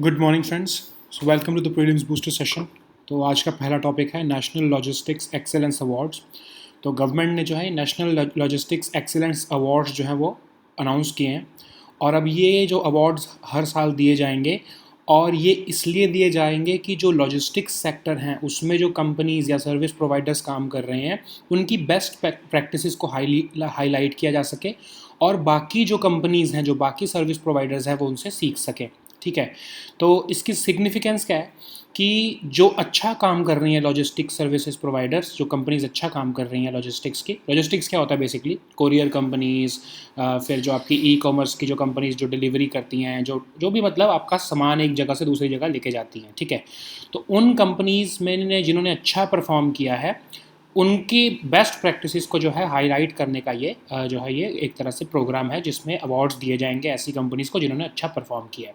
Good morning friends. So welcome to the prelims booster session. तो आज का पहला टॉपिक है नेशनल लॉजिस्टिक्स एक्सेलेंस अवार्ड्स। तो गवर्नमेंट ने जो है नेशनल लॉजिस्टिक्स एक्सेलेंस अवार्ड्स जो है वो अनाउंस किए हैं। और अब ये जो अवार्ड्स हर साल दिए जाएंगे, और ये इसलिए दिए जाएंगे कि जो लॉजिस्टिक्स सेक्टर हैं उसमें जो कंपनीज़ या सर्विस प्रोवाइडर्स काम कर रहे हैं उनकी बेस्ट प्रैक्टिसेस को हाईलाइट किया जा सके, और बाकी जो कंपनीज़ हैं, जो बाकी सर्विस प्रोवाइडर्स हैं, वो उनसे सीख सकें। ठीक है। तो इसकी सिग्निफिकेंस क्या है कि जो अच्छा काम कर रही हैं लॉजिस्टिक्स सर्विसेज प्रोवाइडर्स, जो कंपनीज अच्छा काम कर रही हैं लॉजिस्टिक्स क्या होता है बेसिकली, कोरियर कंपनीज, फिर जो आपकी ई कॉमर्स की जो कंपनीज जो डिलीवरी करती हैं, जो जो भी मतलब आपका सामान एक जगह से दूसरी जगह लेके जाती हैं। ठीक है। तो उन कंपनीज में जिन्होंने अच्छा परफॉर्म किया है उनकी बेस्ट प्रैक्टिसेस को जो है हाईलाइट करने का ये जो है ये एक तरह से प्रोग्राम है जिसमें अवार्ड्स दिए जाएंगे ऐसी कंपनीज़ को जिन्होंने अच्छा परफॉर्म किया है।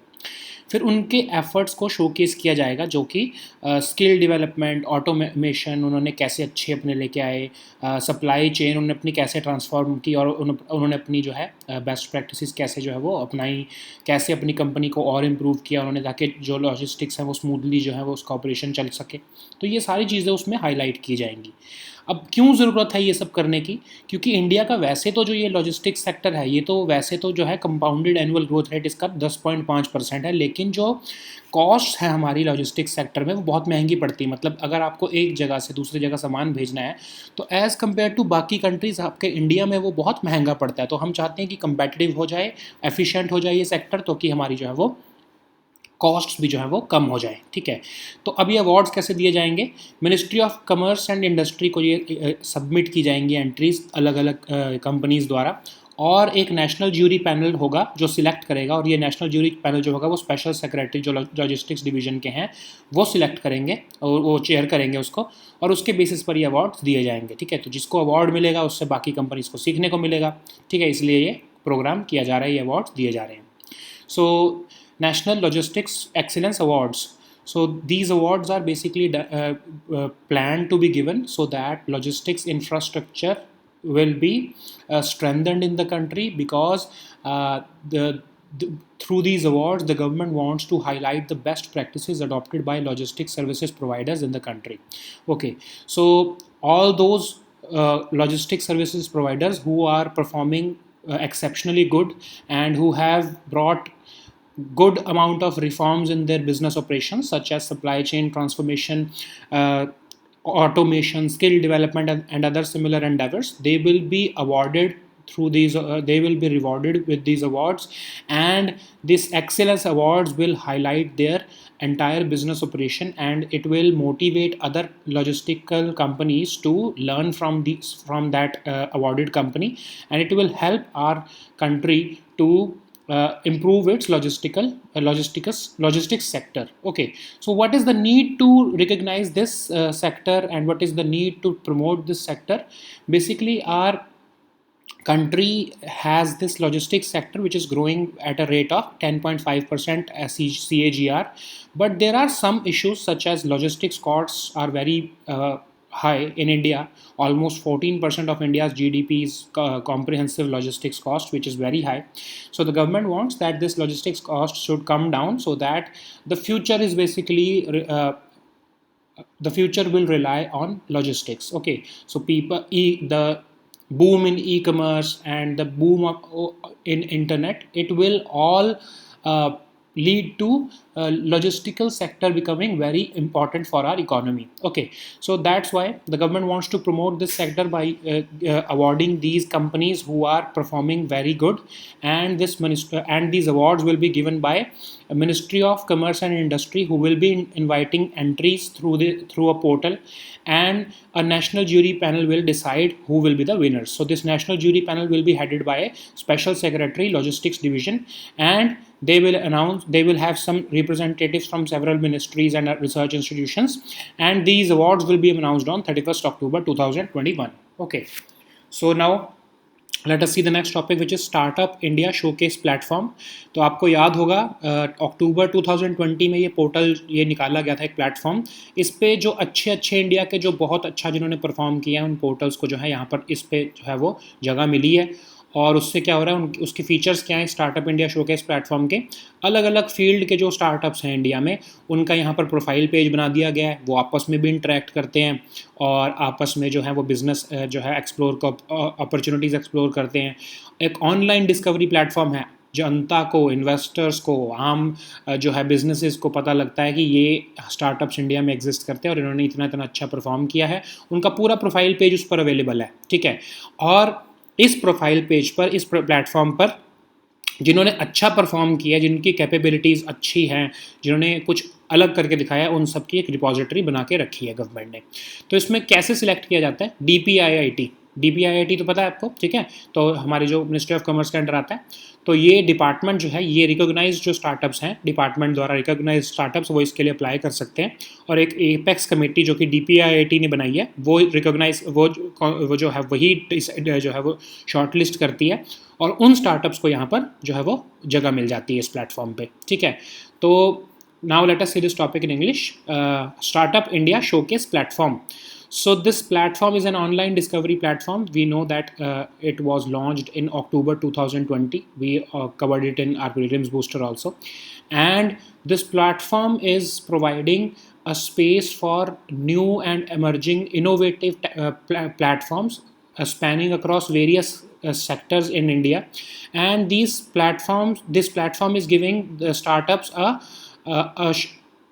फिर उनके एफर्ट्स को शोकेस किया जाएगा, जो कि स्किल डेवलपमेंट, ऑटोमेशन उन्होंने कैसे अच्छे अपने लेके आए, सप्लाई चेन उन्होंने अपनी कैसे ट्रांसफॉर्म की, और उन्होंने अपनी जो है बेस्ट प्रैक्टिसेस कैसे जो है वो अपनाई, कैसे अपनी कंपनी को और इम्प्रूव किया उन्होंने ताकि जो लॉजिस्टिक्स है वो स्मूथली जो है वो उसका ऑपरेशन चल सके। तो ये सारी चीज़ें उसमें हाईलाइट की जाएंगी। अब क्यों ज़रूरत है ये सब करने की? क्योंकि इंडिया का वैसे तो जो ये लॉजिस्टिक्स सेक्टर है ये तो वैसे तो जो है कंपाउंडेड एनुअल ग्रोथ रेट इसका 10.5% है, लेकिन जो कॉस्ट है हमारी लॉजिस्टिक्स सेक्टर में वो बहुत महंगी पड़ती है। मतलब अगर आपको एक जगह से दूसरी जगह सामान भेजना है तो एज़ कम्पेयर टू बाकी कंट्रीज़ आपके इंडिया में वो बहुत महंगा पड़ता है। तो हम चाहते हैं कि कंपेटिटिव हो जाए, एफिशिएंट हो जाए ये सेक्टर, तो कि हमारी जो है वो कॉस्ट्स भी जो है वो कम हो जाए। ठीक है। तो अब ये अवार्ड्स कैसे दिए जाएंगे? Ministry of commerce and industry को ये सबमिट की जाएंगी एंट्रीज अलग अलग कंपनीज़ द्वारा, और एक नेशनल ज्यूरी पैनल होगा जो सिलेक्ट करेगा, और ये नेशनल ज्यूरी पैनल जो होगा वो स्पेशल सेक्रेटरी जो लॉजिस्टिक्स डिवीजन के हैं वो सिलेक्ट करेंगे और वो चेयर करेंगे उसको, और उसके बेसिस पर ये अवार्ड्स दिए जाएंगे। ठीक है। तो जिसको अवार्ड मिलेगा उससे बाकी कंपनीज़ को सीखने को मिलेगा। ठीक है। इसलिए ये प्रोग्राम किया जा रहा है, ये अवार्ड्स दिए जा रहे हैं। So, National Logistics Excellence Awards. So, these awards are basically planned to be given so that logistics infrastructure will be strengthened in the country, because through these awards, the government wants to highlight the best practices adopted by logistics services providers in the country. Okay, so all those logistics services providers who are performing exceptionally good and who have brought good amount of reforms in their business operations, such as supply chain transformation, uh, automation, skill development, and other similar endeavors, they will be awarded through these they will be rewarded with these awards. And this excellence awards will highlight their entire business operation, and it will motivate other logistical companies to learn from that awarded company, and it will help our country to improve its logistics sector. Okay, so what is the need to recognize this sector, and what is the need to promote this sector? Basically, our country has this logistics sector which is growing at a rate of 10.5% CAGR, but there are some issues such as logistics costs are very high in India. Almost 14% of India's GDP is comprehensive logistics cost, which is very high. So the government wants that this logistics cost should come down so that the future is basically the future will rely on logistics. Okay, so the boom in e-commerce and the boom in internet, it will all uh, lead to logistical sector becoming very important for our economy. Okay, so that's why the government wants to promote this sector by awarding these companies who are performing very good, and these awards will be given by a Ministry of Commerce and Industry, who will be inviting entries through a portal, and a national jury panel will decide who will be the winners. So this national jury panel will be headed by a special secretary logistics division, and they will have some representatives from several ministries and research institutions, and these awards will be announced on 31st October 2021. Okay, so now let us see the next topic which is startup India showcase platform. तो आपको याद होगा अक्टूबर 2020 में ये portal ये निकाला गया था, एक प्लेटफॉर्म। इस पे जो अच्छे इंडिया के जो बहुत अच्छा जिन्होंने परफॉर्म किया है उन पोर्टल्स को जो है यहाँ पर इस पे जो है वो जगह मिली है, और उससे क्या हो रहा है, उसके फीचर्स क्या हैं स्टार्टअप इंडिया शोकेस प्लेटफॉर्म के, अलग अलग फील्ड के जो स्टार्टअप्स हैं इंडिया में उनका यहाँ पर प्रोफाइल पेज बना दिया गया है, वो आपस में भी इंटरेक्ट करते हैं और आपस में जो है वो बिज़नेस जो है एक्सप्लोर अपॉर्चुनिटीज़ एक्सप्लोर करते हैं। एक ऑनलाइन डिस्कवरी प्लेटफॉर्म है, जनता को, इन्वेस्टर्स को, आम जो है बिजनेसेस को पता लगता है कि ये स्टार्टअप्स इंडिया में एग्जिस्ट करते हैं और इन्होंने इतना इतना अच्छा परफॉर्म किया है। उनका पूरा प्रोफाइल पेज उस पर अवेलेबल है, ठीक है। और इस प्रोफाइल पेज पर, इस प्लेटफॉर्म पर जिन्होंने अच्छा परफॉर्म किया, जिनकी कैपेबिलिटीज़ अच्छी हैं, जिन्होंने कुछ अलग करके दिखाया है, उन सब की एक रिपोजिटरी बना के रखी है गवर्नमेंट ने। तो इसमें कैसे सिलेक्ट किया जाता है, DPIIT तो पता है आपको, ठीक है। तो हमारे जो मिनिस्ट्री ऑफ कॉमर्स के अंडर आता है, तो ये डिपार्टमेंट जो है, ये रिकॉग्नाइज जो स्टार्टअप्स हैं, डिपार्टमेंट द्वारा रिकॉग्नाइज स्टार्टअप्स, वो इसके लिए अप्लाई कर सकते हैं। और एक एपेक्स कमेटी जो कि DPIIT ने बनाई है, वो रिकॉग्नाइज वो जो है वही जो है वो शॉर्ट लिस्ट करती है और उन स्टार्टअप्स को यहाँ पर जो है वो जगह मिल जाती है इस प्लेटफॉर्म पे, ठीक है। तो now let us see this topic in English. Startup India showcase platform. So this platform is an online discovery platform. We know that it was launched in October 2020. We covered it in our prelims booster also. And this platform is providing a space for new and emerging innovative platforms spanning across various sectors in India. And this platform is giving the startups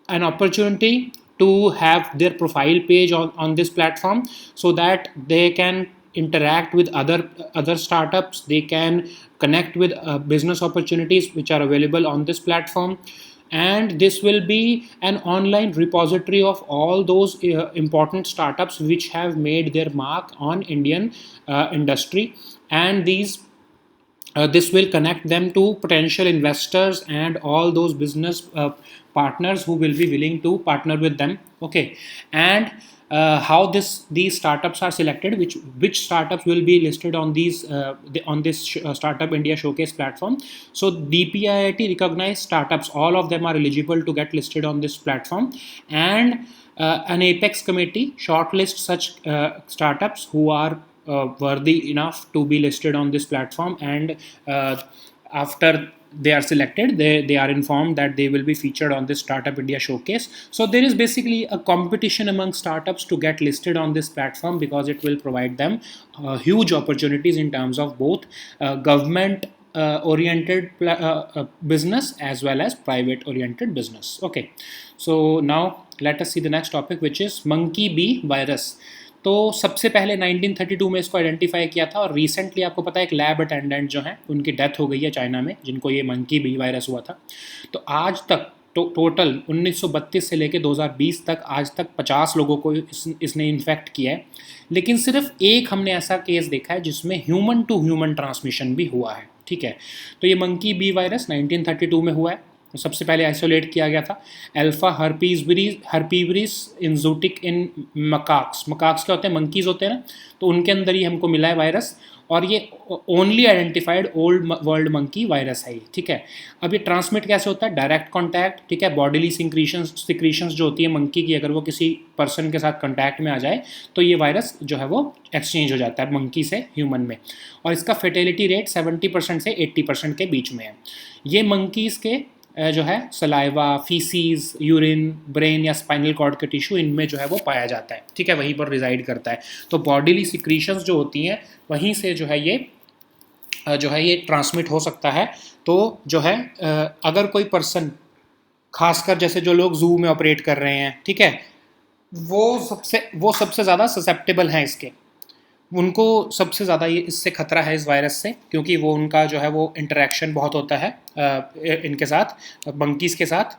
an opportunity to have their profile page on this platform so that they can interact with other startups, they can connect with business opportunities which are available on this platform. And this will be an online repository of all those important startups which have made their mark on Indian industry. And this will connect them to potential investors and all those business partners who will be willing to partner with them. Okay. And how these startups are selected, which startups will be listed on this Startup India Showcase platform. So DPIIT recognized startups, all of them are eligible to get listed on this platform. And an apex committee shortlists such startups who are worthy enough to be listed on this platform. And after they are selected, they are informed that they will be featured on this Startup India Showcase. So there is basically a competition among startups to get listed on this platform, because it will provide them huge opportunities in terms of both government oriented business as well as private oriented business. Okay, so now let us see the next topic, which is monkey bee virus. तो सबसे पहले 1932 में इसको identify किया था, और recently आपको पता है एक लैब अटेंडेंट जो है उनकी डेथ हो गई है चाइना में, जिनको ये मंकी बी वायरस हुआ था। तो आज तक टोटल 1932 से लेकर 2020 तक आज तक 50 लोगों को इसने इन्फेक्ट किया है। लेकिन सिर्फ एक हमने ऐसा केस देखा है जिसमें ह्यूमन टू ह्यूमन ट्रांसमिशन भी हुआ है, ठीक है। तो ये मंकी बी वायरस 1932 में हुआ है। तो सबसे पहले आइसोलेट किया गया था अल्फा हर्पीवरिस इंजोटिक इन मकाक्स क्या होते हैं, मंकीज़ होते हैं ना, तो उनके अंदर ही हमको मिला है वायरस, और ये only identified old world monkey virus है ये, ठीक है। अब ये ट्रांसमिट कैसे होता है, डायरेक्ट कॉन्टैक्ट, ठीक है। बॉडीली सिक्रीशंस जो होती है मंकी की, अगर वो किसी पर्सन के साथ कॉन्टैक्ट में आ जाए तो ये वायरस जो है वो एक्सचेंज हो जाता है मंकी से ह्यूमन में, और इसका फेटेलिटी रेट 70% से 80% के बीच में है। ये मंकीज़ के जो है सलाइवा, फीसीज, यूरिन, ब्रेन या स्पाइनल कॉर्ड के टिश्यू, इनमें जो है वो पाया जाता है, ठीक है, वहीं पर रिजाइड करता है। तो बॉडीली सिक्रीशंस जो होती हैं वहीं से जो है ये ट्रांसमिट हो सकता है। तो जो है अगर कोई पर्सन, खासकर जैसे जो लोग जू में ऑपरेट कर रहे हैं, ठीक है, वो सबसे ज़्यादा ससेप्टेबल हैं इसके, उनको सबसे ज़्यादा ये इससे खतरा है इस वायरस से, क्योंकि वो उनका जो है वो इंटरेक्शन बहुत होता है इनके साथ, मंकीज़ के साथ,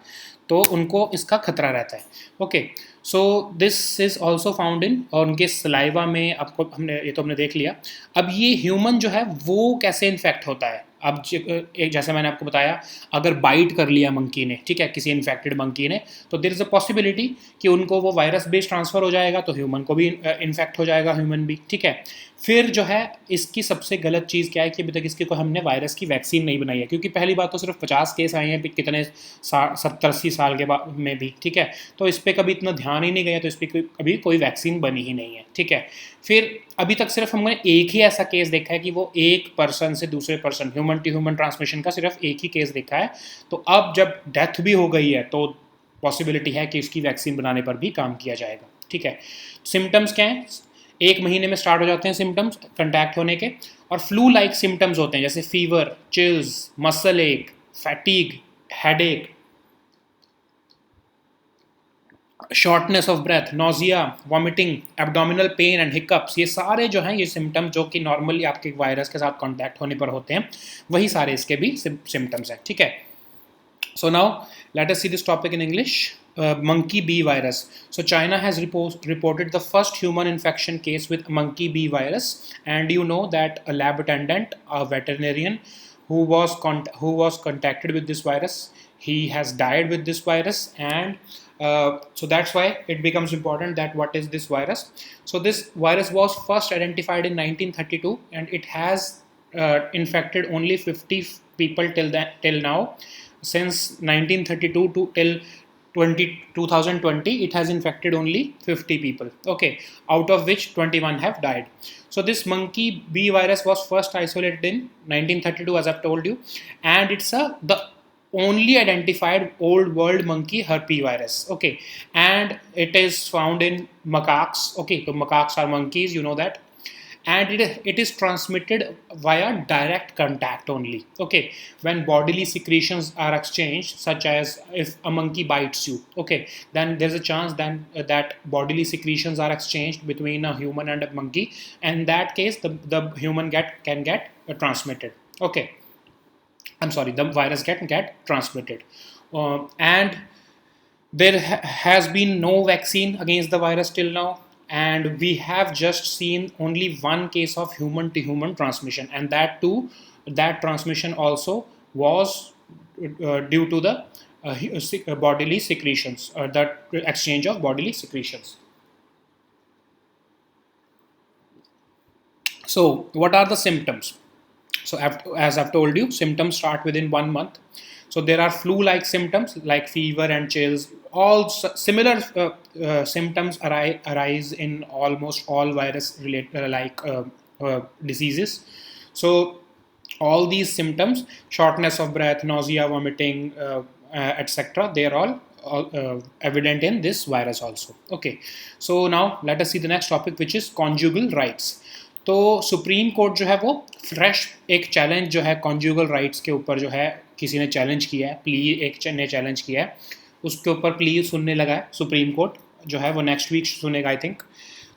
तो उनको इसका खतरा रहता है। Okay, so this is also found in, और उनके सलाइवा में आपको ये तो हमने देख लिया। अब ये ह्यूमन जो है वो कैसे इन्फेक्ट होता है, अब एक जैसे मैंने आपको बताया, अगर बाइट कर लिया मंकी ने, ठीक है, किसी इन्फेक्टेड मंकी ने, तो देयर इज़ अ पॉसिबिलिटी कि उनको वो वायरस बेस ट्रांसफ़र हो जाएगा, तो ह्यूमन को भी इन्फेक्ट हो जाएगा, ह्यूमन भी, ठीक है। फिर जो है इसकी सबसे गलत चीज़ क्या है कि अभी तक इसकी कोई हमने वायरस की वैक्सीन नहीं बनाई है, क्योंकि पहली बात तो सिर्फ 50 केस आए हैं कितने 70-80 साल के बाद में भी, ठीक है, तो इस पर कभी इतना ध्यान ही नहीं गया, तो इस पर कभी कोई वैक्सीन बनी ही नहीं है, ठीक है। फिर अभी तक सिर्फ हमने एक ही ऐसा केस देखा है कि वो एक पर्सन से दूसरे person, human to human transmission का सिर्फ एक ही केस देखा है। तो अब जब डेथ भी हो गई है तो पॉसिबिलिटी है कि इसकी वैक्सीन बनाने पर भी काम किया जाएगा। ठीक है, सिम्टम्स क्या हैं? 1 महीने में स्टार्ट हो जाते हैं सिम्टम्स कंटैक्ट होने के, और फ्लू लाइक सिम्टम्स होते हैं जैसे fever, chills, muscle ache, fatigue, headache, shortness of breath, nausea, vomiting, abdominal pain and hiccups. ये सारे जो हैं ये सिम्टम्स जो कि नॉर्मली आपके वायरस के साथ कांटेक्ट होने पर होते हैं, वही सारे इसके भी सिम्टम्स हैं। ठीक है, so now let us see this topic in English. Monkey bee virus. So China has reported the first human infection case with monkey bee virus, and you know that a lab attendant, a veterinarian who was contacted with this virus, he has died with this virus, and so that's why it becomes important that what is this virus. So this virus was first identified in 1932, and it has infected only 50 people till now. Since 1932 to till 2020, it has infected only 50 people. Okay, out of which 21 have died. So this monkey bee virus was first isolated in 1932, as I've told you, and it's the only identified old world monkey herpes virus. Okay, and it is found in macaques. Okay, so macaques are monkeys, you know that, and it is transmitted via direct contact only. Okay, when bodily secretions are exchanged, such as if a monkey bites you, okay, then there's a chance then that bodily secretions are exchanged between a human and a monkey, and in that case the human can get transmitted. Okay, I'm sorry, the virus get transmitted, and there has been no vaccine against the virus till now, and we have just seen only one case of human to human transmission, and that too, that transmission also was due to the bodily secretions, that exchange of bodily secretions. So what are the symptoms? So as I've told you, symptoms start within 1 month. So there are flu-like symptoms like fever and chills. All similar symptoms arise in almost all virus-related diseases. So all these symptoms, shortness of breath, nausea, vomiting, etc., they are all evident in this virus also. Okay, so now let us see the next topic, which is conjugal rights. तो supreme court जो है वो fresh एक challenge जो है conjugal rights के ऊपर जो है किसी ने चैलेंज किया है, प्ली एक ने चैलेंज किया है, उसके ऊपर प्ली सुनने लगा है सुप्रीम कोर्ट जो है वो नेक्स्ट वीक सुनेगा आई थिंक।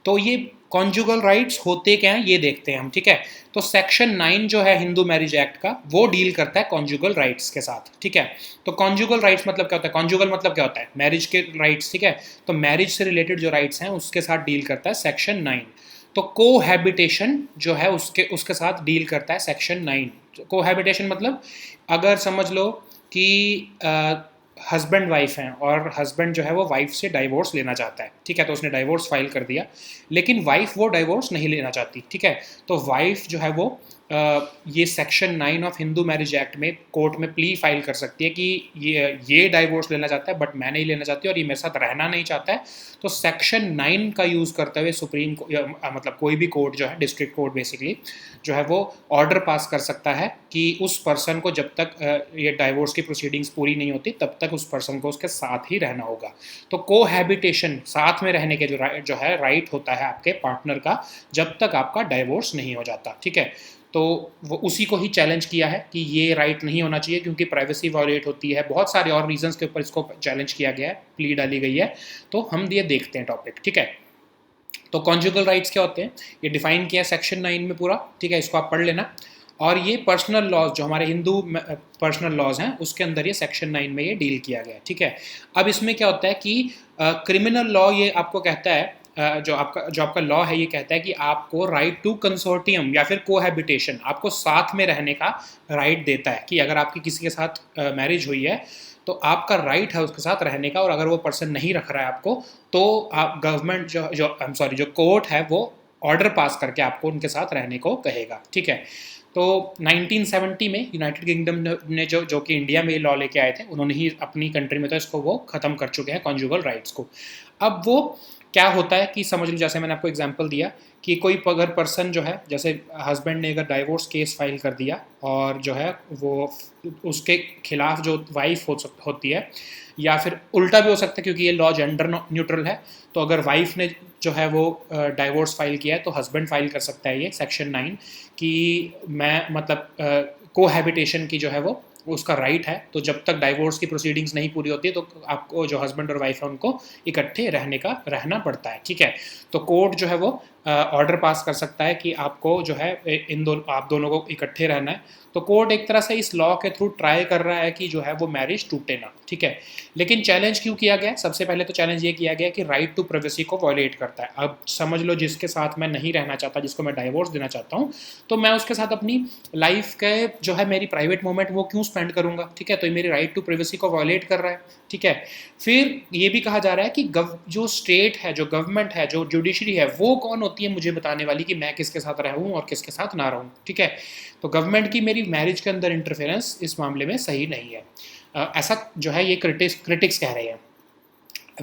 तो ये कॉन्जुगल राइट्स होते क्या हैं ये देखते हैं हम। ठीक है, तो सेक्शन 9 जो है हिंदू मैरिज एक्ट का वो डील करता है कॉन्जुगल राइट्स के साथ। ठीक है, तो कॉन्जुगल राइट्स मतलब क्या होता है? कॉन्जुगल मतलब क्या होता है? मैरिज के राइट्स। ठीक है, तो मैरिज से रिलेटेड जो राइट्स हैं उसके साथ डील करता है सेक्शन 9। तो कोहैबिटेशन जो है उसके साथ डील करता है सेक्शन 9। कोहैबिटेशन मतलब अगर समझ लो कि हस्बैंड वाइफ हैं और हस्बैंड जो है वो वाइफ से डाइवोर्स लेना चाहता है। ठीक है, तो उसने डाइवोर्स फाइल कर दिया, लेकिन वाइफ वो डाइवोर्स नहीं लेना चाहती। ठीक है, तो वाइफ जो है वो ये section 9 of Hindu marriage act में कोर्ट में प्ली फाइल कर सकती है कि ये डाइवोर्स लेना चाहता है बट मैं नहीं लेना चाहती और ये मेरे साथ रहना नहीं चाहता है। तो सेक्शन 9 का यूज़ करते हुए सुप्रीम मतलब कोई भी कोर्ट जो है, डिस्ट्रिक्ट कोर्ट बेसिकली जो है वो ऑर्डर पास कर सकता है कि उस पर्सन को जब तक ये डाइवोर्स की प्रोसीडिंग्स पूरी नहीं होती तब तक उस पर्सन को उसके साथ ही रहना होगा। तो कोहैबिटेशन, साथ में रहने के जो है राइट होता है आपके पार्टनर का जब तक आपका डाइवोर्स नहीं हो जाता। ठीक है, तो वो उसी को ही चैलेंज किया है कि ये राइट नहीं होना चाहिए क्योंकि प्राइवेसी वायलेट होती है, बहुत सारे और रीजंस के ऊपर इसको चैलेंज किया गया है, प्ली डाली गई है। तो हम ये देखते हैं टॉपिक। ठीक है, तो कॉन्जुगल राइट्स क्या होते हैं ये डिफाइन किया है सेक्शन 9 में पूरा। ठीक है, इसको आप पढ़ लेना। और ये पर्सनल लॉज जो हमारे हिंदू पर्सनल लॉज हैं उसके अंदर ये सेक्शन 9 में ये डील किया गया है। ठीक है, अब इसमें क्या होता है कि क्रिमिनल लॉ ये आपको कहता है, जो आपका लॉ है ये कहता है कि आपको राइट टू कंसोर्टियम या फिर कोहैबिटेशन, आपको साथ में रहने का राइट देता है कि अगर आपकी किसी के साथ मैरिज हुई है तो आपका राइट है उसके साथ रहने का, और अगर वो पर्सन नहीं रख रहा है आपको तो आप गवर्नमेंट जो कोर्ट है वो ऑर्डर पास करके आपको उनके साथ रहने को कहेगा। ठीक है, तो 1970 में यूनाइटेड किंगडम ने जो कि इंडिया में लॉ लेके आए थे, उन्होंने ही अपनी कंट्री में तो इसको वो ख़त्म कर चुके हैं कॉन्जुगल राइट्स को। अब वो क्या होता है कि समझ लो, जैसे मैंने आपको एग्जांपल दिया कि कोई अगर पर्सन जो है, जैसे हस्बैंड ने अगर डाइवोर्स केस फाइल कर दिया और जो है वो उसके खिलाफ जो वाइफ होती है, या फिर उल्टा भी हो सकता है क्योंकि ये लॉ जेंडर न्यूट्रल है, तो अगर वाइफ ने जो है वो डाइवोर्स फाइल किया है तो हस्बैंड फाइल कर सकता है ये सेक्शन 9 कि मैं मतलब कोहैबिटेशन की जो है वो उसका राइट है, तो जब तक डाइवोर्स की प्रोसीडिंग्स नहीं पूरी होती तो आपको जो हस्बैंड और वाइफ है उनको इकट्ठे रहना पड़ता है, ठीक है। तो कोर्ट जो है वो ऑर्डर पास कर सकता है कि आपको जो है आप दोनों को इकट्ठे रहना है। तो कोर्ट एक तरह से इस लॉ के थ्रू ट्राई कर रहा है कि जो है वो मैरिज टूटे ना, ठीक है। लेकिन चैलेंज क्यों किया गया? सबसे पहले तो चैलेंज ये किया गया कि राइट टू प्राइवेसी को वॉयलेट करता है। अब समझ लो जिसके साथ मैं नहीं रहना चाहता, जिसको मैं डाइवोर्स देना चाहता हूँ, तो मैं उसके साथ अपनी लाइफ के जो है मेरी प्राइवेट मोमेंट वो क्यों स्पेंड करूँगा, ठीक है। तो ये मेरी राइट टू प्राइवेसी को वॉयलेट कर रहा है, ठीक है। फिर ये भी कहा जा रहा है कि जो स्टेट है, जो गवर्नमेंट है, जो जुडिशरी है, वो कौन होती है मुझे बताने वाली कि मैं किसके साथ रहूँ और किसके साथ ना रहूँ, ठीक है। तो गवर्नमेंट की मेरी मैरिज के अंदर इंटरफेरेंस इस मामले में सही नहीं है, ऐसा जो है ये क्रिटिक्स कह रहे हैं।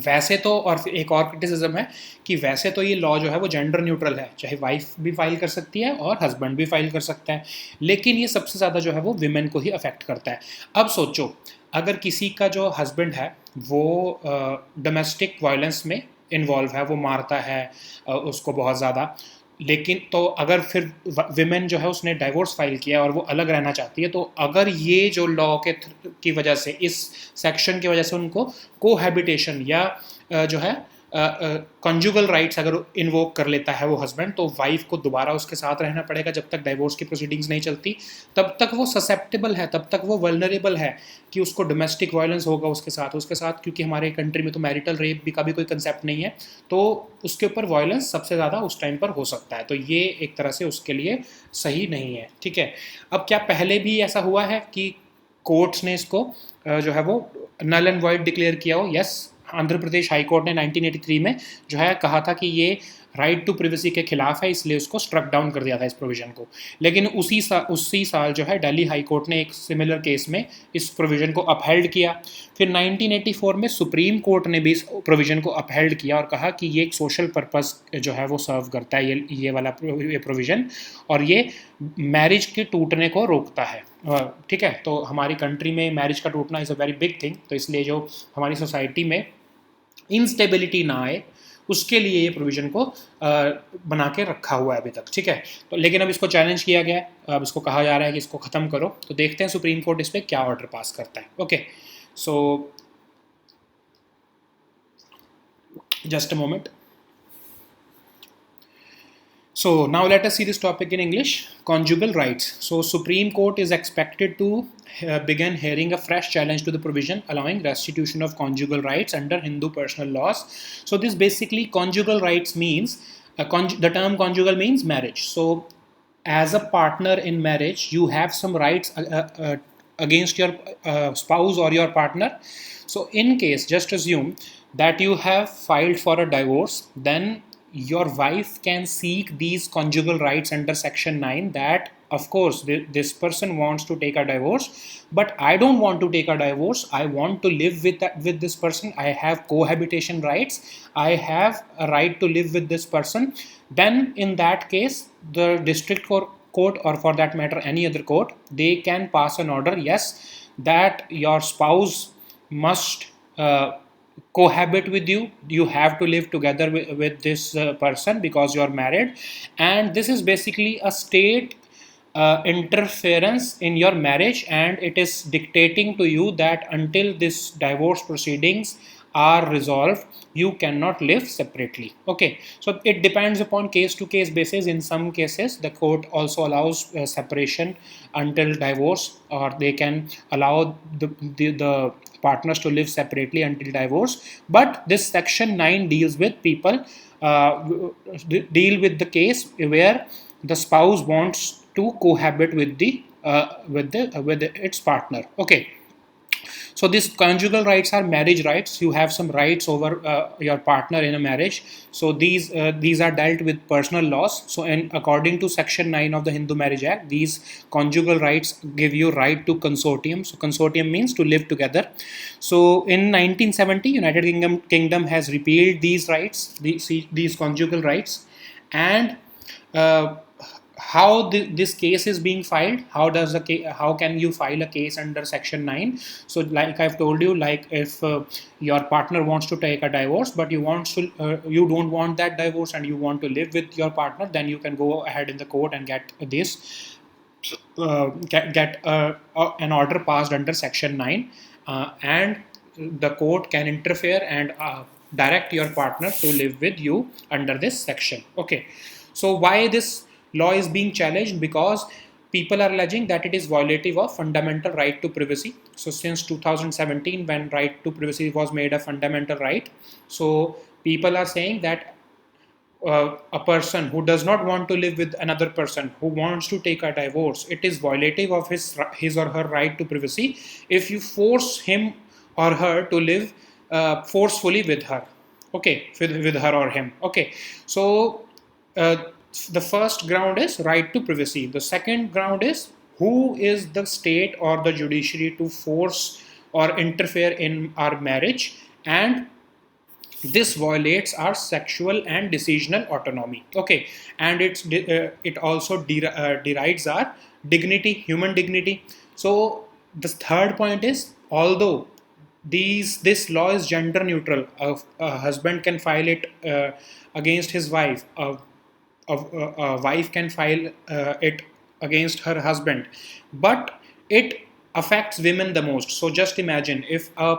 वैसे तो, और फिर एक और क्रिटिसिज्म है कि वैसे तो ये लॉ जो है वो जेंडर न्यूट्रल है, चाहे वाइफ भी फाइल कर सकती है और हस्बैंड भी फाइल कर सकता है, लेकिन ये सबसे ज़्यादा जो है वो विमेन को ही अफेक्ट करता है। अब सोचो, अगर किसी का जो हस्बैंड है वो डोमेस्टिक वायलेंस में इन्वॉल्व है, वो मारता है उसको बहुत ज़्यादा, लेकिन तो अगर फिर विमेन जो है उसने डाइवोर्स फाइल किया और वो अलग रहना चाहती है, तो अगर ये जो लॉ की वजह से, इस सेक्शन की वजह से उनको कोहैबिटेशन या जो है कॉन्जुगल राइट्स अगर इन्वोक कर लेता है वो हस्बैंड, तो वाइफ को दोबारा उसके साथ रहना पड़ेगा जब तक डाइवोर्स की प्रोसीडिंग्स नहीं चलती। तब तक वो ससेप्टेबल है, तब तक वो वल्नरेबल है कि उसको डोमेस्टिक वायलेंस होगा उसके साथ, क्योंकि हमारे कंट्री में तो मैरिटल रेप भी का भी कोई कंसेप्ट नहीं है, तो उसके ऊपर वायलेंस सबसे ज़्यादा उस टाइम पर हो सकता है। तो ये एक तरह से उसके लिए सही नहीं है, ठीक है। अब क्या पहले भी ऐसा हुआ है कि कोर्ट्स ने इसको जो है वो नल एंड वॉइड डिक्लेयर किया हो? Yes, Andhra Pradesh high court ने 1983 में जो है कहा था कि ये राइट टू प्रिवेसी के खिलाफ है, इसलिए उसको स्ट्रक डाउन कर दिया था इस प्रोविजन को। लेकिन उसी साल जो है दिल्ली हाई कोर्ट ने एक सिमिलर केस में इस प्रोविजन को अपहेल्ड किया। फिर 1984 में सुप्रीम कोर्ट ने भी इस प्रोविजन को अपहेल्ड किया और कहा कि ये एक सोशल पर्पस जो है वो सर्व करता है, ये वाला प्रोविजन, और ये मैरिज के टूटने को रोकता है, ठीक है। तो हमारी कंट्री में मैरिज का टूटना is a very big thing, तो इसलिए जो हमारी सोसाइटी में इंस्टेबिलिटी ना आए उसके लिए ये प्रोविज़न को बना के रखा हुआ है अभी तक, ठीक है। तो लेकिन अब इसको चैलेंज किया गया है, अब इसको कहा जा रहा है कि इसको ख़त्म करो, तो देखते हैं सुप्रीम कोर्ट इस पर क्या ऑर्डर पास करता है। Okay, so just a moment. So now let us see this topic in English. Conjugal rights. So Supreme Court is expected to begin hearing a fresh challenge to the provision allowing restitution of conjugal rights under Hindu personal laws. So this basically conjugal rights means the term conjugal means marriage. So as a partner in marriage, you have some rights against your spouse or your partner. So in case, just assume that you have filed for a divorce, then your wife can seek these conjugal rights under section 9, that of course this person wants to take a divorce, but I don't want to take a divorce, I want to live with this person, I have cohabitation rights, I have a right to live with this person. Then in that case the district court, or for that matter any other court, they can pass an order, yes, that your spouse must cohabit with you, you have to live together with this person because you are married, and this is basically a state interference in your marriage, and it is dictating to you that until this divorce proceedings are resolved you cannot live separately. Okay, so it depends upon case to case basis. In some cases the court also allows separation until divorce, or they can allow the partners to live separately until divorce. But this section 9 deals with people deal with the case where the spouse wants to cohabit with its partner. Okay, So these conjugal rights are marriage rights. You have some rights over your partner in a marriage. So these are dealt with personal laws. So and according to Section 9 of the Hindu Marriage Act, these conjugal rights give you right to consortium. So consortium means to live together. So in 1970, United Kingdom has repealed these rights, these conjugal rights, and uh, how this case is being filed. How can you file a case under Section 9? So like I've told you, like if your partner wants to take a divorce, but you don't want that divorce and you want to live with your partner, then you can go ahead in the court and get this an order passed under Section 9, and the court can interfere and direct your partner to live with you under this section. Okay, so why this law is being challenged? Because people are alleging that it is violative of fundamental right to privacy. So since 2017, when right to privacy was made a fundamental right, so people are saying that a person who does not want to live with another person, who wants to take a divorce, it is violative of his or her right to privacy if you force him or her to live forcefully with her. Okay, with her or him. Okay, so uh, the first ground is right to privacy. The second ground is who is the state or the judiciary to force or interfere in our marriage, and this violates our sexual and decisional autonomy. Okay, and it also derides our dignity, human dignity. So the third point is, although this law is gender neutral, a husband can file it against his wife, a wife can file it against her husband, but it affects women the most. So just imagine if a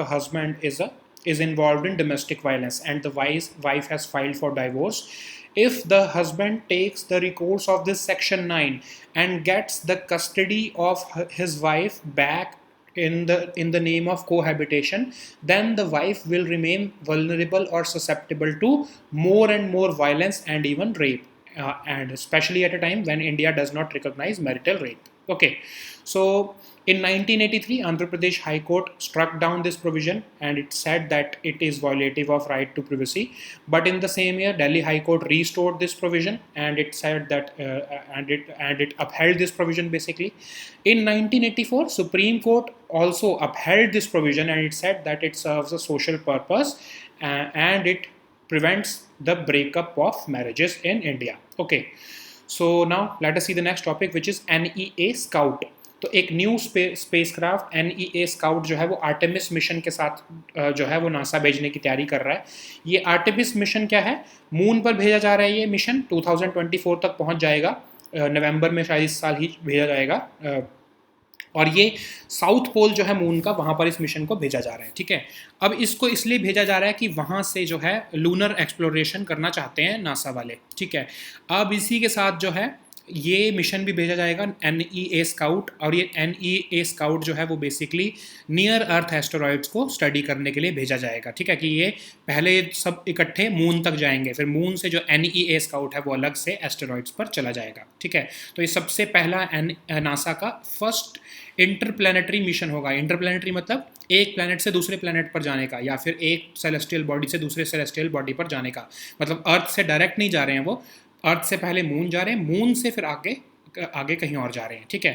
husband is involved in domestic violence and the wife has filed for divorce. If the husband takes the recourse of this Section 9 and gets the custody of his wife back in the name of cohabitation, then the wife will remain vulnerable or susceptible to more and more violence and even rape, and especially at a time when India does not recognize marital rape. Okay, so in 1983, Andhra Pradesh High Court struck down this provision and it said that it is violative of right to privacy. But in the same year, Delhi High Court restored this provision and it said that and it upheld this provision basically. In 1984, Supreme Court also upheld this provision and it said that it serves a social purpose and it prevents the breakup of marriages in India. Okay, so now let us see the next topic, which is NEA Scout. तो एक new spacecraft NEA scout जो है वो Artemis mission के साथ जो है वो नासा भेजने की तैयारी कर रहा है. ये आर्टेमिस मिशन क्या है? मून पर भेजा जा रहा है. ये मिशन 2024 तक पहुंच जाएगा. नवंबर में शायद इस साल ही भेजा जाएगा. और ये साउथ पोल जो है मून का, वहाँ पर इस मिशन को भेजा जा रहा है. ठीक है, अब इसको इसलिए भेजा जा रहा है कि वहाँ से जो है लूनर एक्सप्लोरेशन करना चाहते हैं नासा वाले. ठीक है, अब इसी के साथ जो है ये मिशन भी भेजा जाएगा NEA स्काउट. और ये NEA स्काउट जो है वो बेसिकली नियर अर्थ एस्टेरॉइड्स को स्टडी करने के लिए भेजा जाएगा. ठीक है, कि ये पहले सब इकट्ठे मून तक जाएंगे, फिर मून से जो NEA स्काउट है वो अलग से एस्टेरॉइड्स पर चला जाएगा. ठीक है, तो ये सबसे पहला नासा का फर्स्ट इंटरप्लैनेटरी मिशन होगा. इंटरप्लैनेटरी मतलब एक प्लैनेट से दूसरे प्लैनेट पर जाने का, या फिर एक सेलेस्टियल बॉडी से दूसरे सेलेस्टियल बॉडी पर जाने का. मतलब अर्थ से डायरेक्ट नहीं जा रहे हैं वो, अर्थ से पहले मून जा रहे हैं, मून से फिर आगे आगे कहीं और जा रहे हैं. ठीक है,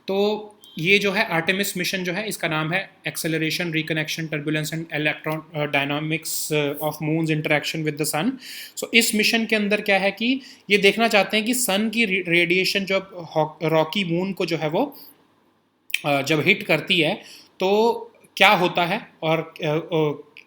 तो ये जो है आर्टेमिस मिशन जो है इसका नाम है acceleration reconnection turbulence and electron dynamics of moons interaction with the sun. So इस मिशन के अंदर क्या है कि ये देखना चाहते हैं कि सन की रेडिएशन जब रॉकी मून को जो है वो जब हिट करती है तो क्या होता है, और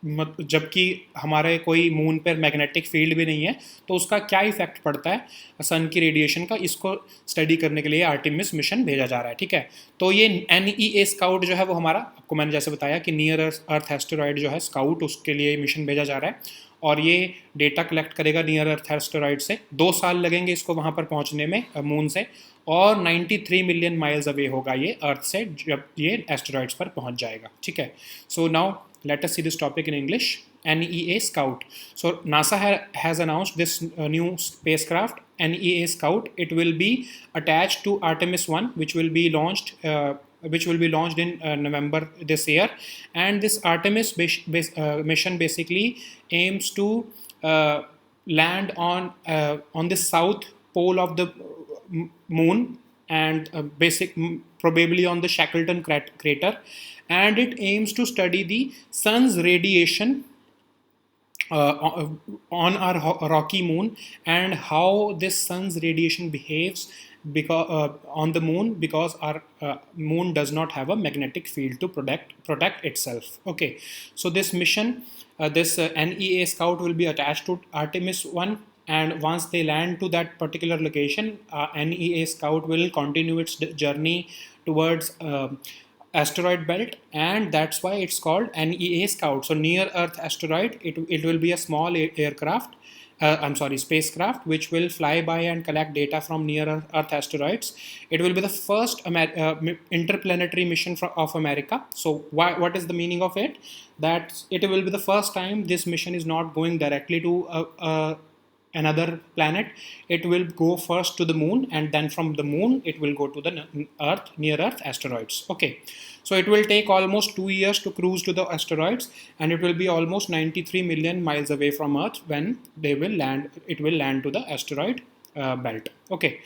जबकि हमारे कोई मून पर मैग्नेटिक फील्ड भी नहीं है तो उसका क्या इफेक्ट पड़ता है सन की रेडिएशन का. इसको स्टडी करने के लिए आर्टेमिस मिशन भेजा जा रहा है. ठीक है, तो ये NEA स्काउट जो है वो हमारा, आपको मैंने जैसे बताया कि नियर अर्थ एस्टेरॉइड जो है स्काउट, उसके लिए मिशन भेजा जा रहा है. और ये डेटा कलेक्ट करेगा नियर अर्थ एस्टेरॉइड से. 2 साल लगेंगे इसको वहाँ पर पहुँचने में मून से, और 93 मिलियन माइल्स अवे होगा ये अर्थ से जब ये एस्टेरॉइड्स पर पहुँच जाएगा. ठीक है, so now let us see this topic in English. NEA Scout. So NASA has announced this new spacecraft, NEA Scout. It will be attached to Artemis 1, which will be launched which will be launched in November this year. And this Artemis mission basically aims to land on the south pole of the moon, and probably on the Shackleton crater, and it aims to study the sun's radiation on our rocky moon, and how this sun's radiation behaves because on the moon, because our moon does not have a magnetic field to protect itself. Okay, so this mission, this NEA Scout will be attached to Artemis 1, and once they land to that particular location, NEA Scout will continue its journey towards asteroid belt, and that's why it's called NEA Scout. So near Earth asteroid, it will be a small aircraft, spacecraft, which will fly by and collect data from near Earth asteroids. It will be the first interplanetary mission of America. So what is the meaning of it? That it will be the first time this mission is not going directly to another planet. It will go first to the moon, and then from the moon it will go to the Earth, near Earth asteroids. Okay, so it will take almost 2 years to cruise to the asteroids, and it will be almost 93 million miles away from Earth when they will land. It will land to the asteroid belt. Okay,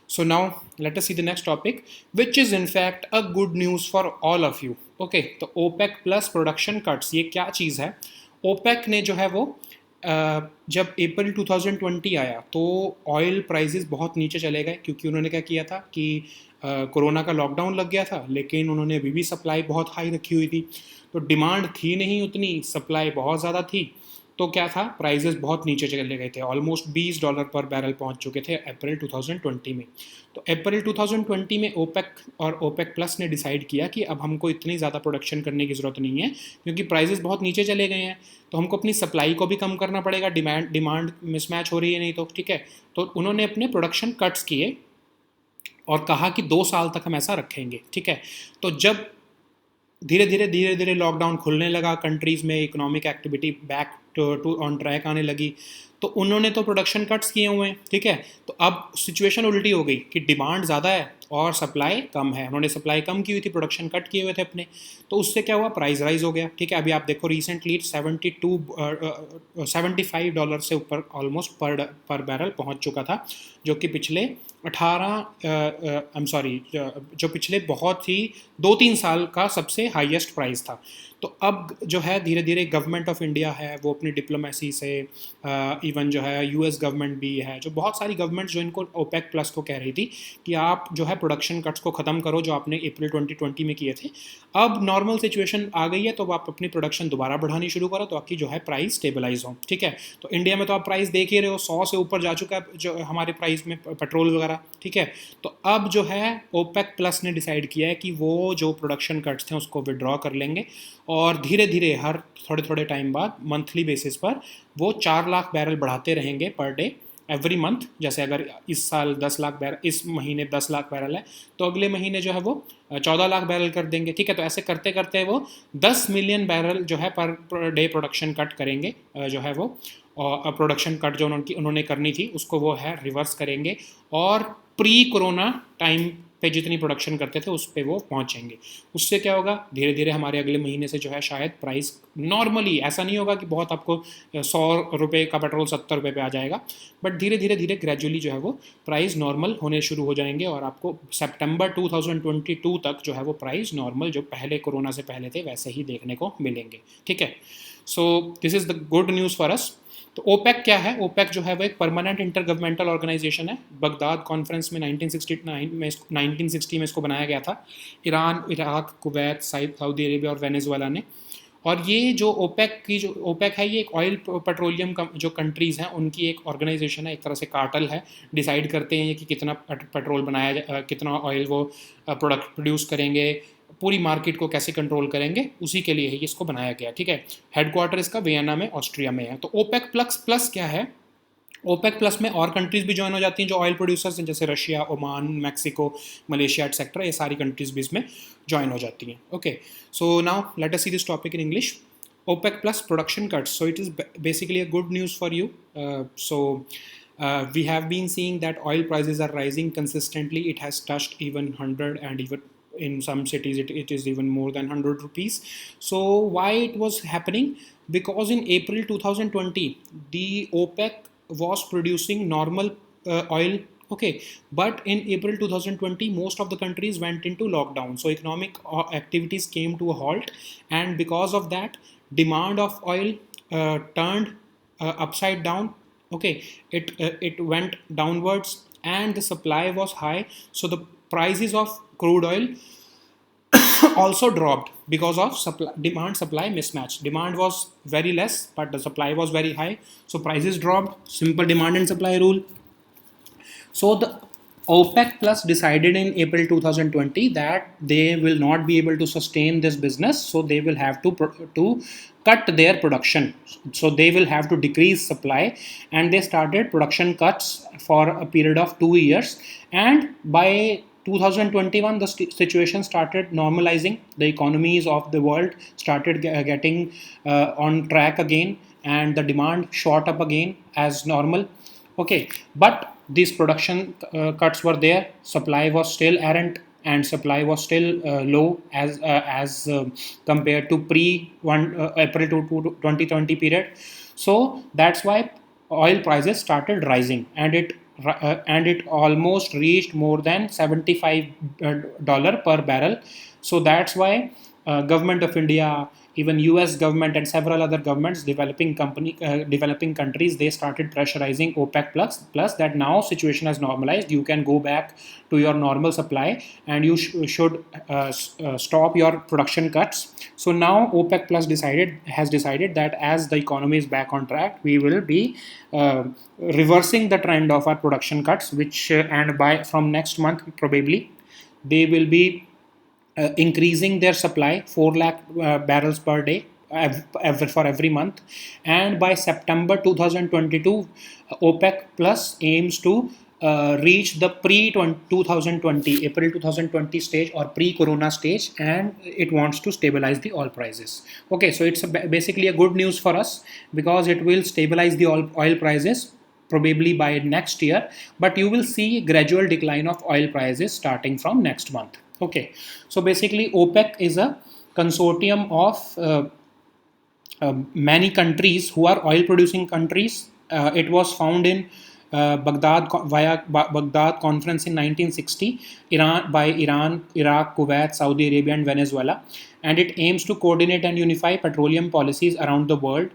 so now let us see the next topic, which is in fact a good news for all of you. Okay, तो OPEC plus production cuts, ये क्या चीज़ है? OPEC ने जो है वो जब अप्रैल 2020 आया तो ऑयल प्राइसेस बहुत नीचे चले गए, क्योंकि उन्होंने क्या किया था कि कोरोना का लॉकडाउन लग गया था, लेकिन उन्होंने अभी भी सप्लाई बहुत हाई रखी हुई थी, तो डिमांड थी नहीं उतनी, सप्लाई बहुत ज़्यादा थी, तो क्या था, प्राइसेस बहुत नीचे चले गए थे, ऑलमोस्ट $20 पर बैरल पहुंच चुके थे अप्रैल 2020 में। तो अप्रैल 2020 में ओपेक और ओपेक प्लस ने डिसाइड किया कि अब हमको इतनी ज़्यादा प्रोडक्शन करने की ज़रूरत नहीं है, क्योंकि प्राइसेस बहुत नीचे चले गए हैं, तो हमको अपनी सप्लाई को भी कम करना पड़ेगा, डिमांड मिसमैच हो रही है नहीं तो, ठीक है। तो उन्होंने अपने प्रोडक्शन कट्स किए और कहा कि 2 साल तक हम ऐसा रखेंगे, ठीक है। तो जब धीरे धीरे लॉकडाउन खुलने लगा, कंट्रीज़ में economic activity back to on track आने लगी, तो उन्होंने तो प्रोडक्शन कट्स किए हुए हैं, ठीक है। तो अब सिचुएशन उल्टी हो गई कि डिमांड ज़्यादा है और सप्लाई कम है, उन्होंने सप्लाई कम की हुई थी, प्रोडक्शन कट किए हुए थे अपने, तो उससे क्या हुआ, प्राइस राइज हो गया, ठीक है। अभी आप देखो रिसेंटली $75 से ऊपर ऑलमोस्ट पर बैरल पहुंच चुका था, जो कि पिछले जो पिछले बहुत ही 2-3 साल का सबसे हाईएस्ट प्राइस था। तो अब जो है धीरे धीरे गवर्नमेंट ऑफ इंडिया है वो अपनी डिप्लोमेसी से, इवन जो है यूएस गवर्नमेंट भी है, जो बहुत सारी गवर्नमेंट्स जो इनको ओपेक प्लस को कह रही थी कि आप जो है प्रोडक्शन कट्स को ख़त्म करो जो आपने अप्रैल 2020 में किए थे, अब नॉर्मल सिचुएशन आ गई है, तो आप अपनी प्रोडक्शन दोबारा बढ़ानी शुरू करो, तो आपकी जो है प्राइस स्टेबलाइज हो, ठीक है। तो इंडिया में तो आप प्राइस देख ही रहे हो, 100 से ऊपर जा चुका है जो हमारे प्राइस में पेट्रोल वगैरह, ठीक है। तो अब जो है ओपेक प्लस ने डिसाइड किया है कि वो जो प्रोडक्शन कट्स थे उसको विड्रॉ कर लेंगे, और धीरे धीरे हर थोड़े टाइम बाद मंथली बेसिस पर वो 4 लाख बैरल बढ़ाते रहेंगे पर डे एवरी मंथ। जैसे अगर इस साल 10 लाख बैरल, इस महीने 10 लाख बैरल है, तो अगले महीने जो है वो 14 लाख बैरल कर देंगे, ठीक है। तो ऐसे करते करते वो 10 मिलियन बैरल जो है पर डे प्रोडक्शन कट करेंगे, जो है वो और प्रोडक्शन कट जो उन्होंने करनी थी उसको वो है रिवर्स करेंगे, और प्री कोरोना टाइम पे जितनी प्रोडक्शन करते थे उस पे वो पहुंचेंगे। उससे क्या होगा, धीरे धीरे हमारे अगले महीने से जो है शायद प्राइस नॉर्मली, ऐसा नहीं होगा कि बहुत आपको 100 रुपये का पेट्रोल 70 रुपये पे आ जाएगा, बट धीरे धीरे ग्रेजुअली जो है वो प्राइस नॉर्मल होने शुरू हो जाएंगे, और आपको सितंबर 2022 तक जो है वो प्राइस नॉर्मल जो पहले कोरोना से पहले थे वैसे ही देखने को मिलेंगे, ठीक है। So this is the good news for us. तो ओपेक क्या है, ओपेक जो है वो एक परमानेंट इंटर गवर्नमेंटल ऑर्गेनाइजेशन है। बगदाद कॉन्फ्रेंस में 1960 में इसको बनाया गया था, Iran, Iraq, Kuwait, Saudi Arabia और वेनेजुएला ने। और ये जो ओपेक है ये एक ऑयल पेट्रोलियम जो कंट्रीज़ हैं उनकी एक ऑर्गेनाइजेशन है, एक तरह से कार्टल है, डिसाइड करते हैं कि कितना पेट्रोल बनाया, कितना ऑयल वो प्रोड्यूस करेंगे, पूरी मार्केट को कैसे कंट्रोल करेंगे, उसी के लिए ही इसको बनाया गया, ठीक है। हेडक्वार्टर इसका वियना में, ऑस्ट्रिया में है। तो ओपेक प्लस क्या है, ओपेक प्लस में और कंट्रीज़ भी ज्वाइन हो जाती हैं जो ऑयल प्रोड्यूसर्स हैं, जैसे Russia, Oman, Mexico, Malaysia etcetera, ये सारी कंट्रीज़ भी इसमें ज्वाइन हो जाती हैं। Okay, so now let us see this topic in English. OPEC plus production cuts. So it is basically a good news for you. We have been seeing that oil prices are rising consistently. It has touched even 100 and even in some cities it is even more than 100 rupees. So why it was happening? Because in April 2020 the OPEC was producing normal oil. Okay, but in April 2020 most of the countries went into lockdown, so economic activities came to a halt, and because of that demand of oil turned upside down. Okay, it went downwards and the supply was high, so the prices of crude oil also dropped because of demand supply mismatch. Demand was very less but the supply was very high, so prices dropped. Simple demand and supply rule. So the OPEC Plus decided in April 2020 that they will not be able to sustain this business, so they will have to cut their production. So they will have to decrease supply, and they started production cuts for a period of 2 years. And by 2021 the situation started normalizing. The economies of the world started getting on track again, and the demand shot up again as normal. Okay, but these production cuts were there. Supply was still errant, and supply was still low as compared to pre one April to 2020 period. So that's why oil prices started rising, and it almost reached more than $75 per barrel. So that's why government of India, even US government and several other governments, developing countries, they started pressurizing OPEC plus that now situation has normalized. You can go back to your normal supply, and you should stop your production cuts. So now OPEC plus has decided that as the economy is back on track, we will be reversing the trend of our production cuts, which and by from next month probably they will be increasing their supply 4 lakh barrels per day for every month. And by September 2022 OPEC plus aims to reach the pre 2020 April 2020 stage or pre corona stage, and it wants to stabilize the oil prices. Okay, so it's basically a good news for us because it will stabilize the oil prices probably by next year, but you will see gradual decline of oil prices starting from next month. Okay, so basically OPEC is a consortium of many countries who are oil producing countries. It was found in Baghdad via Baghdad Conference in 1960, Iran, Iraq, Kuwait, Saudi Arabia, and Venezuela, and it aims to coordinate and unify petroleum policies around the world.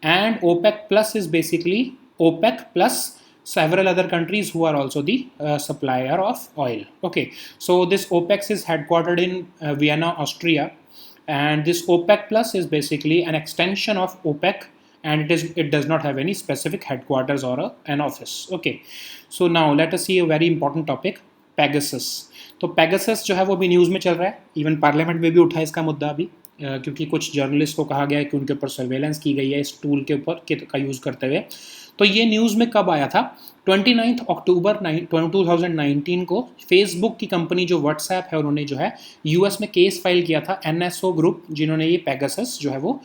And OPEC Plus is basically OPEC plus several other countries who are also the supplier of oil. Okay, so this OPEC is headquartered in Vienna, Austria, and this OPEC Plus is basically an extension of OPEC, and it does not have any specific headquarters or an office. Okay, so now let us see a very important topic, Pegasus. तो Pegasus जो है वो भी news में चल रहा है, even parliament में भी उठा इसका मुद्दा अभी, क्योंकि कुछ जर्नलिस्ट को कहा गया है कि उनके ऊपर सर्वेलेंस की गई है इस टूल के ऊपर का यूज़ करते हुए। तो ये न्यूज़ में कब आया था? 29 अक्टूबर 2019 को फेसबुक की कंपनी जो व्हाट्सएप है, उन्होंने जो है यूएस में केस फाइल किया था एनएसओ ग्रुप, जिन्होंने ये पेगासस जो है वो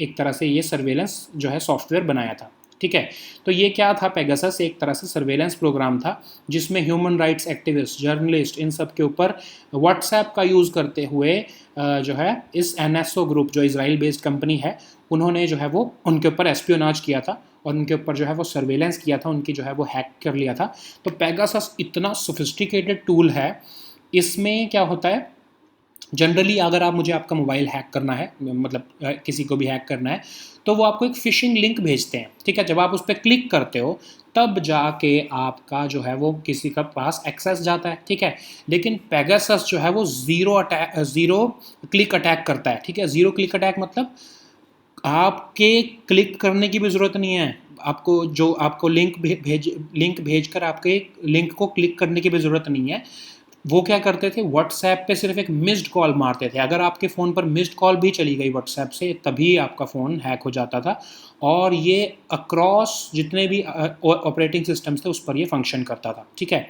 एक तरह से ये सर्वेलेंस जो है सॉफ्टवेयर बनाया था। ठीक है, तो ये क्या था? पेगासस एक तरह से सर्वेलेंस प्रोग्राम था जिसमें ह्यूमन राइट्स एक्टिविस्ट, जर्नलिस्ट, इन सब के ऊपर व्हाट्सएप का यूज़ करते हुए जो है इस एनएसओ ग्रुप जो इजराइल बेस्ड कंपनी है, उन्होंने जो है वो उनके ऊपर एस्पियोनाज किया था और उनके ऊपर जो है वो सर्वेलेंस किया था, उनकी जो है वो हैक कर लिया था। तो पेगासस इतना सोफिस्टिकेटेड टूल है। इसमें क्या होता है, जनरली अगर आप मुझे आपका मोबाइल हैक करना है, मतलब किसी को भी हैक करना है, तो वो आपको एक फिशिंग लिंक भेजते हैं। ठीक है, जब आप उस पर क्लिक करते हो तब जाके आपका जो है वो किसी का पास एक्सेस जाता है। ठीक है, लेकिन पेगासस जो है वो ज़ीरो क्लिक अटैक करता है। ठीक है, ज़ीरो क्लिक अटैक मतलब आपके क्लिक करने की भी ज़रूरत नहीं है, आपको लिंक भेजकर आपके लिंक को क्लिक करने की भी ज़रूरत नहीं है। वो क्या करते थे, व्हाट्सएप पे सिर्फ एक मिस्ड कॉल मारते थे। अगर आपके फ़ोन पर मिस्ड कॉल भी चली गई व्हाट्सएप से, तभी आपका फ़ोन हैक हो जाता था। और ये अक्रॉस जितने भी ऑपरेटिंग सिस्टम्स थे उस पर ये फंक्शन करता था। ठीक है,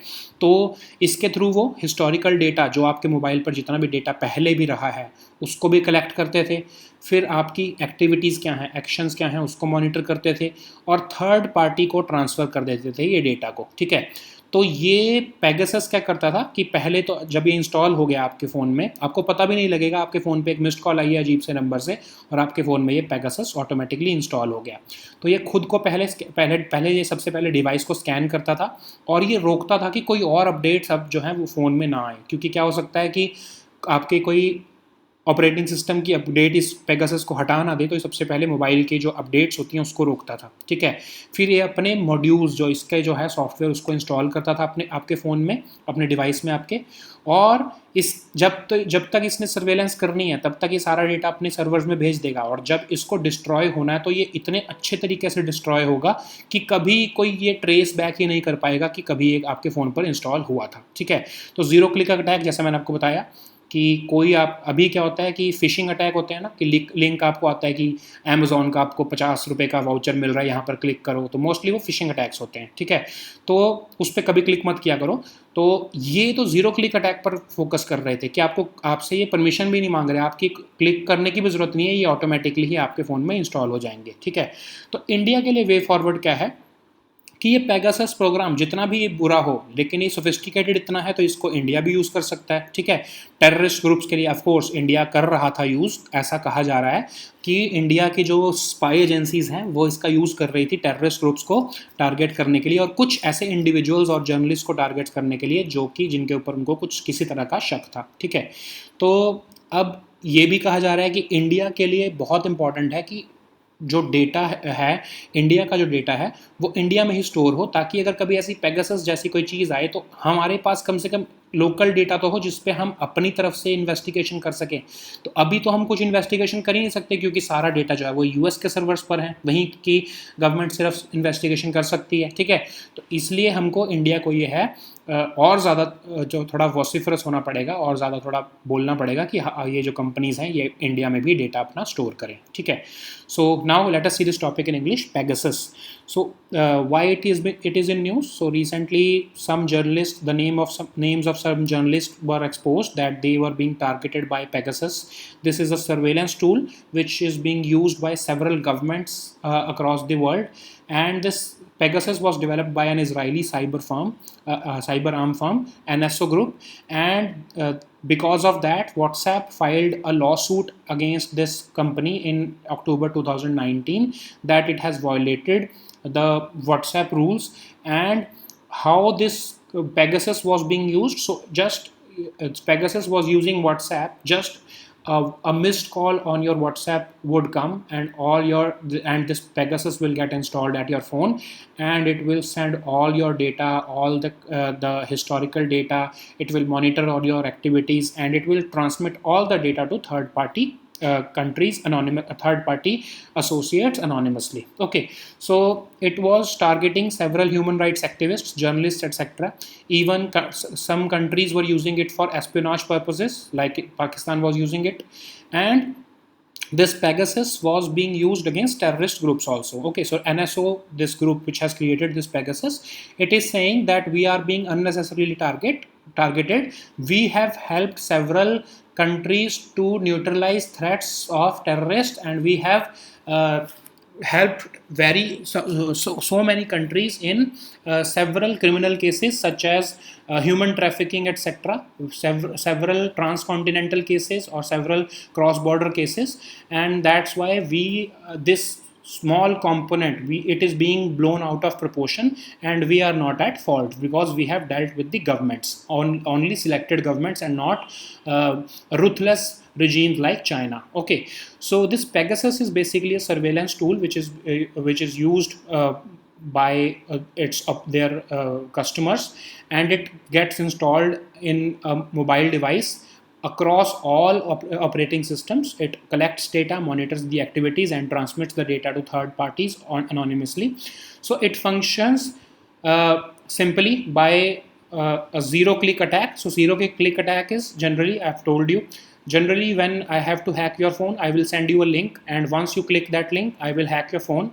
तो इसके थ्रू वो हिस्टोरिकल डेटा, जो आपके मोबाइल पर जितना भी डेटा पहले भी रहा है उसको भी कलेक्ट करते थे, फिर आपकी एक्टिविटीज़ क्या हैं, एक्शंस क्या हैं, उसको मॉनिटर करते थे और थर्ड पार्टी को ट्रांसफ़र कर देते थे ये डेटा को। ठीक है, तो ये पेगासस क्या करता था कि पहले तो जब ये इंस्टॉल हो गया आपके फ़ोन में, आपको पता भी नहीं लगेगा, आपके फ़ोन पे एक मिस्ड कॉल आई है अजीब से नंबर से और आपके फ़ोन में ये पेगासस ऑटोमेटिकली इंस्टॉल हो गया। तो ये खुद को पहले पहले पहले ये सबसे पहले डिवाइस को स्कैन करता था और ये रोकता था कि कोई और अपडेट्स अब जो है वो फ़ोन में ना आए, क्योंकि क्या हो सकता है कि आपके कोई ऑपरेटिंग सिस्टम की अपडेट इस पेगासस को हटा ना दे, तो ये सबसे पहले मोबाइल की जो अपडेट्स होती हैं उसको रोकता था, ठीक है। फिर ये अपने मॉड्यूल्स जो इसके जो है सॉफ्टवेयर उसको इंस्टॉल करता था अपने आपके फ़ोन में, अपने डिवाइस में आपके, और इस जब तक इसने सर्वेलेंस करनी है तब तक ये सारा डेटा अपने सर्वर्स में भेज देगा, और जब इसको डिस्ट्रॉय होना है तो ये इतने अच्छे तरीके से डिस्ट्रॉय होगा कि कभी कोई ये ट्रेस बैक ही नहीं कर पाएगा कि कभी एक आपके फ़ोन पर इंस्टॉल हुआ था, ठीक है। तो ज़ीरो क्लिक अटैक, जैसा मैंने आपको बताया कि कोई आप अभी क्या होता है कि फ़िशिंग अटैक होते हैं ना, कि लिंक आपको आता है कि अमेज़ॉन का आपको 50 रुपये का वाउचर मिल रहा है, यहाँ पर क्लिक करो, तो मोस्टली वो फ़िशिंग अटैक्स होते हैं, ठीक है। तो उस पर कभी क्लिक मत किया करो। तो ये तो ज़ीरो क्लिक अटैक पर फोकस कर रहे थे कि आपको आपसे ये परमिशन भी नहीं मांग रहे, आपकी क्लिक करने की भी ज़रूरत नहीं है, ये ऑटोमेटिकली ही आपके फ़ोन में इंस्टॉल हो जाएंगे, ठीक है। तो इंडिया के लिए वे फॉरवर्ड क्या है कि ये पेगासस प्रोग्राम जितना भी ये बुरा हो, लेकिन ये सोफिस्टिकेटेड इतना है तो इसको इंडिया भी यूज़ कर सकता है, ठीक है। टेररिस्ट ग्रुप्स के लिए ऑफ कोर्स इंडिया कर रहा था यूज़, ऐसा कहा जा रहा है कि इंडिया की जो स्पाई एजेंसीज़ हैं वो इसका यूज़ कर रही थी टेररिस्ट ग्रुप्स को टारगेट करने के लिए, और कुछ ऐसे इंडिविजुअल्स और जर्नलिस्ट को टारगेट करने के लिए जो कि जिनके ऊपर उनको कुछ किसी तरह का शक था, ठीक है। तो अब ये भी कहा जा रहा है कि इंडिया के लिए बहुत इंपॉर्टेंट है कि जो डेटा है, इंडिया का जो डेटा है वो इंडिया में ही स्टोर हो, ताकि अगर कभी ऐसी पेगासस जैसी कोई चीज़ आए तो हमारे पास कम से कम लोकल डेटा तो हो जिस पे हम अपनी तरफ से इन्वेस्टिगेशन कर सकें। तो अभी तो हम कुछ इन्वेस्टिगेशन कर ही नहीं सकते क्योंकि सारा डेटा जो है वो यूएस के सर्वर्स पर है, वहीं की गवर्नमेंट सिर्फ इन्वेस्टिगेशन कर सकती है, ठीक है। तो इसलिए हमको इंडिया को ये है और ज़्यादा जो थोड़ा वॉसिफरस होना पड़ेगा और ज़्यादा थोड़ा बोलना पड़ेगा कि हाँ ये जो कंपनीज़ हैं ये इंडिया में भी डेटा अपना स्टोर करें, ठीक है। So now let us see this topic in English, Pegasus. So why it is in news? So recently some journalists, the names of some journalists were exposed that they were being targeted by Pegasus. This is a surveillance tool which is being used by several governments across the world, and this Pegasus was developed by an Israeli cyber arm firm, NSO Group, and because of that, WhatsApp filed a lawsuit against this company in October 2019 that it has violated the WhatsApp rules, and how this Pegasus was being used. So just Pegasus was using WhatsApp, just a missed call on your WhatsApp would come, and this Pegasus will get installed at your phone, and it will send all your data, all the historical data. It will monitor all your activities, and it will transmit all the data to third party countries, third party associates anonymously. Okay, so it was targeting several human rights activists, journalists, etc. Even some countries were using it for espionage purposes, like Pakistan was using it, and this Pegasus was being used against terrorist groups also. Okay, so NSO, this group which has created this Pegasus, it is saying that we are being unnecessarily targeted. We have helped several countries to neutralize threats of terrorists, and we have helped so many countries in several criminal cases such as human trafficking, etc., several transcontinental cases or several cross border cases, and that's why this small component, it is being blown out of proportion, and we are not at fault because we have dealt with the governments, only selected governments, and not ruthless regimes like China. Okay, so this Pegasus is basically a surveillance tool which is used by their customers, and it gets installed in a mobile device across all operating systems. It collects data, monitors the activities, and transmits the data to third parties anonymously. So it functions simply by a zero-click attack. So zero-click attack is generally, I've told you, generally when I have to hack your phone, I will send you a link, and once you click that link, I will hack your phone.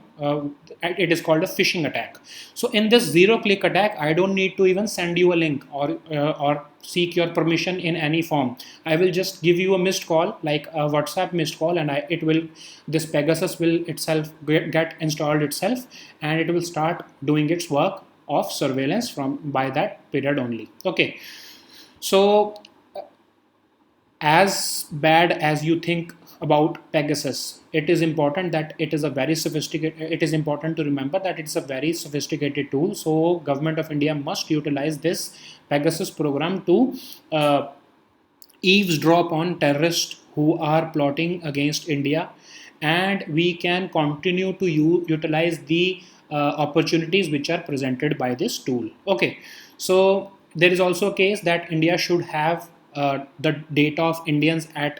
It is called a phishing attack. So in this zero-click attack, I don't need to even send you a link or seek your permission in any form. I will just give you a missed call, like a WhatsApp missed call, and this Pegasus will itself get installed itself, and it will start doing its work of surveillance from by that period only. Okay, so as bad as you think about Pegasus, it is important that it is a very sophisticated. It is important to remember that it's a very sophisticated tool. So, government of India must utilize this Pegasus program to eavesdrop on terrorists who are plotting against India, and we can continue to utilize the opportunities which are presented by this tool. Okay, so there is also a case that India should have the data of Indians at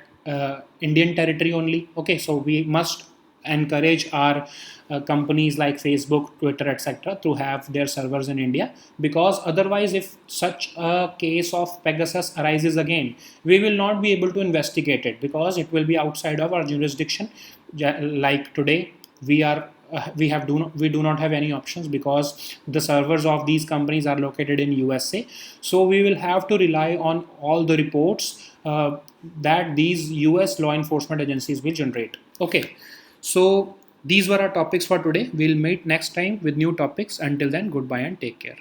Indian territory only. Okay, so we must encourage our companies like Facebook, Twitter, etc. to have their servers in India, because otherwise, if such a case of Pegasus arises again, we will not be able to investigate it because it will be outside of our jurisdiction. Like today, we do not have any options because the servers of these companies are located in USA. So we will have to rely on all the reports that these US law enforcement agencies will generate. Okay, so these were our topics for today. We'll meet next time with new topics. Until then, goodbye and take care.